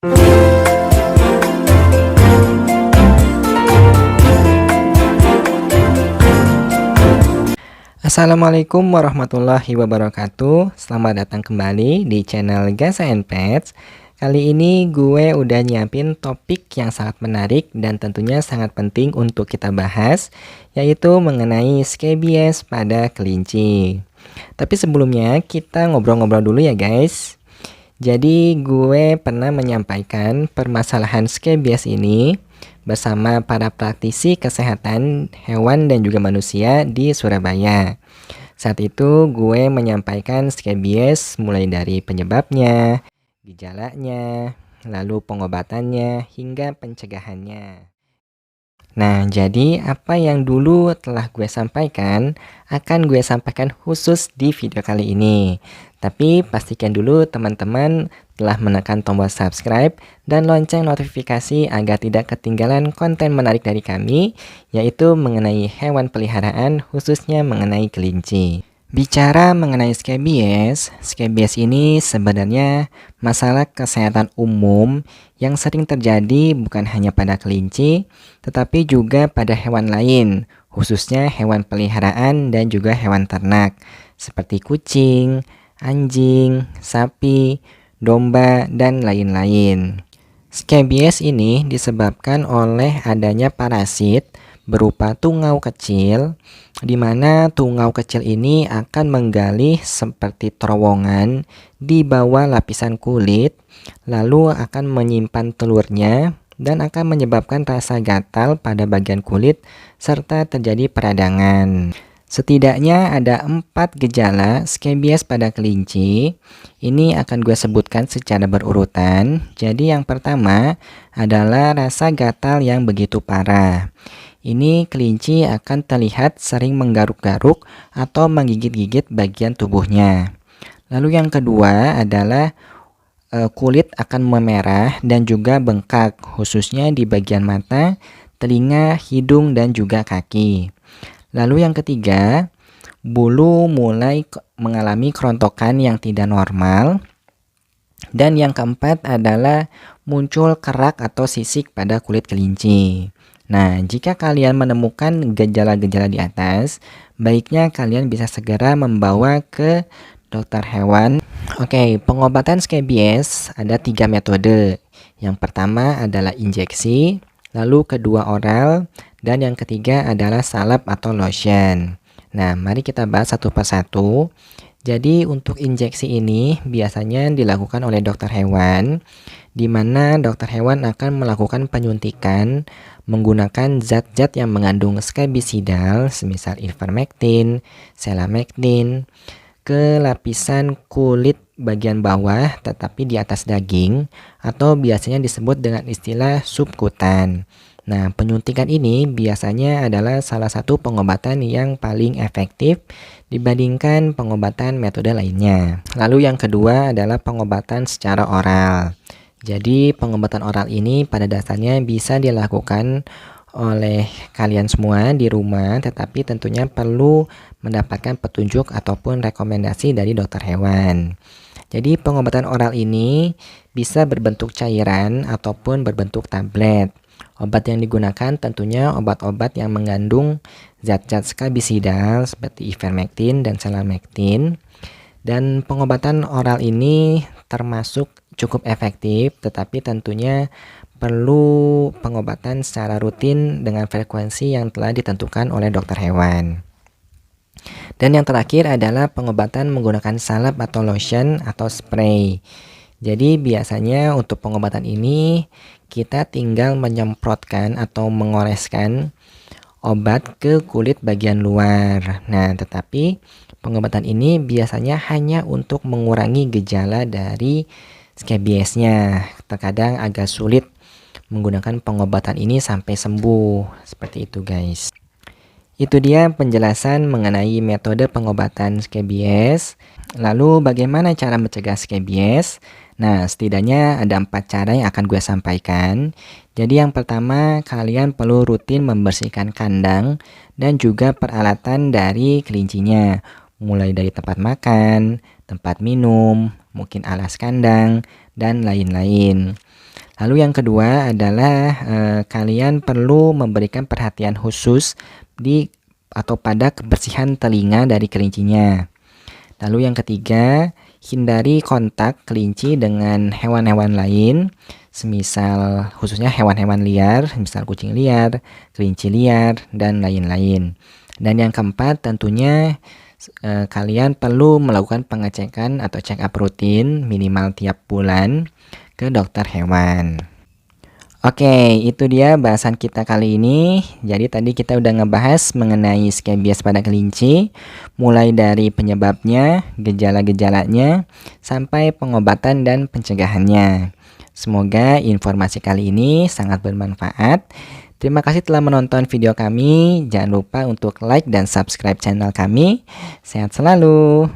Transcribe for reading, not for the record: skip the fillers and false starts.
Assalamualaikum warahmatullahi wabarakatuh. Selamat datang kembali di channel Gaza and Pets. Kali ini gue udah nyiapin topik yang sangat menarik dan tentunya sangat penting untuk kita bahas, yaitu mengenai scabies pada kelinci. Tapi sebelumnya kita ngobrol-ngobrol dulu ya guys. Jadi gue pernah menyampaikan permasalahan scabies ini bersama para praktisi kesehatan hewan dan juga manusia di Surabaya. Saat itu gue menyampaikan scabies mulai dari penyebabnya, gejalanya, lalu pengobatannya, hingga pencegahannya. Nah, jadi apa yang dulu telah gue sampaikan akan gue sampaikan khusus di video kali ini. Tapi pastikan dulu teman-teman telah menekan tombol subscribe dan lonceng notifikasi agar tidak ketinggalan konten menarik dari kami, yaitu mengenai hewan peliharaan khususnya mengenai kelinci. Bicara mengenai scabies ini sebenarnya masalah kesehatan umum yang sering terjadi bukan hanya pada kelinci, tetapi juga pada hewan lain, khususnya hewan peliharaan dan juga hewan ternak, seperti kucing, anjing, sapi, domba, dan lain-lain. Scabies ini disebabkan oleh adanya parasit berupa tungau kecil, di mana tungau kecil ini akan menggali seperti terowongan di bawah lapisan kulit, lalu akan menyimpan telurnya dan akan menyebabkan rasa gatal pada bagian kulit serta terjadi peradangan. Setidaknya ada 4 gejala scabies pada kelinci. Ini akan gue sebutkan secara berurutan. Jadi yang pertama adalah rasa gatal yang begitu parah. Ini kelinci akan terlihat sering menggaruk-garuk atau menggigit-gigit bagian tubuhnya. Lalu yang kedua adalah kulit akan memerah dan juga bengkak, khususnya di bagian mata, telinga, hidung, dan juga kaki. Lalu yang ketiga, bulu mulai mengalami kerontokan yang tidak normal. Dan yang keempat adalah muncul kerak atau sisik pada kulit kelinci. Nah, jika kalian menemukan gejala-gejala di atas, baiknya kalian bisa segera membawa ke dokter hewan. Oke, pengobatan scabies ada 3 metode. Yang pertama adalah injeksi, lalu kedua oral, dan yang ketiga adalah salep atau lotion. Nah, mari kita bahas satu persatu. Jadi untuk injeksi ini biasanya dilakukan oleh dokter hewan, di mana dokter hewan akan melakukan penyuntikan menggunakan zat-zat yang mengandung scabicidal, semisal ivermectin, selamectin, ke lapisan kulit bagian bawah tetapi di atas daging, atau biasanya disebut dengan istilah subkutan. Nah, penyuntikan ini biasanya adalah salah satu pengobatan yang paling efektif dibandingkan pengobatan metode lainnya. Lalu yang kedua adalah pengobatan secara oral. Jadi pengobatan oral ini pada dasarnya bisa dilakukan oleh kalian semua di rumah, tetapi tentunya perlu mendapatkan petunjuk ataupun rekomendasi dari dokter hewan. Jadi pengobatan oral ini bisa berbentuk cairan ataupun berbentuk tablet. Obat yang digunakan tentunya obat-obat yang mengandung zat-zat scabicidal seperti ivermectin dan selamectin. Dan pengobatan oral ini termasuk cukup efektif, tetapi tentunya perlu pengobatan secara rutin dengan frekuensi yang telah ditentukan oleh dokter hewan. Dan yang terakhir adalah pengobatan menggunakan salep atau lotion atau spray. Jadi biasanya untuk pengobatan ini kita tinggal menyemprotkan atau mengoreskan obat ke kulit bagian luar. Nah, tetapi pengobatan ini biasanya hanya untuk mengurangi gejala dari scabiesnya. Terkadang agak sulit menggunakan pengobatan ini sampai sembuh. Seperti itu guys. Itu dia penjelasan mengenai metode pengobatan scabies. Lalu bagaimana cara mencegah scabies? Nah, setidaknya ada 4 cara yang akan gue sampaikan. Jadi yang pertama, kalian perlu rutin membersihkan kandang dan juga peralatan dari kelincinya. Mulai dari tempat makan, tempat minum, mungkin alas kandang, dan lain-lain. Lalu yang kedua adalah kalian perlu memberikan perhatian khusus atau pada kebersihan telinga dari kelincinya. Lalu yang ketiga, hindari kontak kelinci dengan hewan-hewan lain, semisal khususnya hewan-hewan liar, misal kucing liar, kelinci liar, dan lain-lain. Dan yang keempat, tentunya kalian perlu melakukan pengecekan atau check up rutin minimal tiap bulan ke dokter hewan. Oke, itu dia bahasan kita kali ini. Jadi tadi kita udah ngebahas mengenai skabies pada kelinci, mulai dari penyebabnya, gejala-gejalanya, sampai pengobatan dan pencegahannya. Semoga informasi kali ini sangat bermanfaat. Terima kasih telah menonton video kami. Jangan lupa untuk like dan subscribe channel kami. Sehat selalu.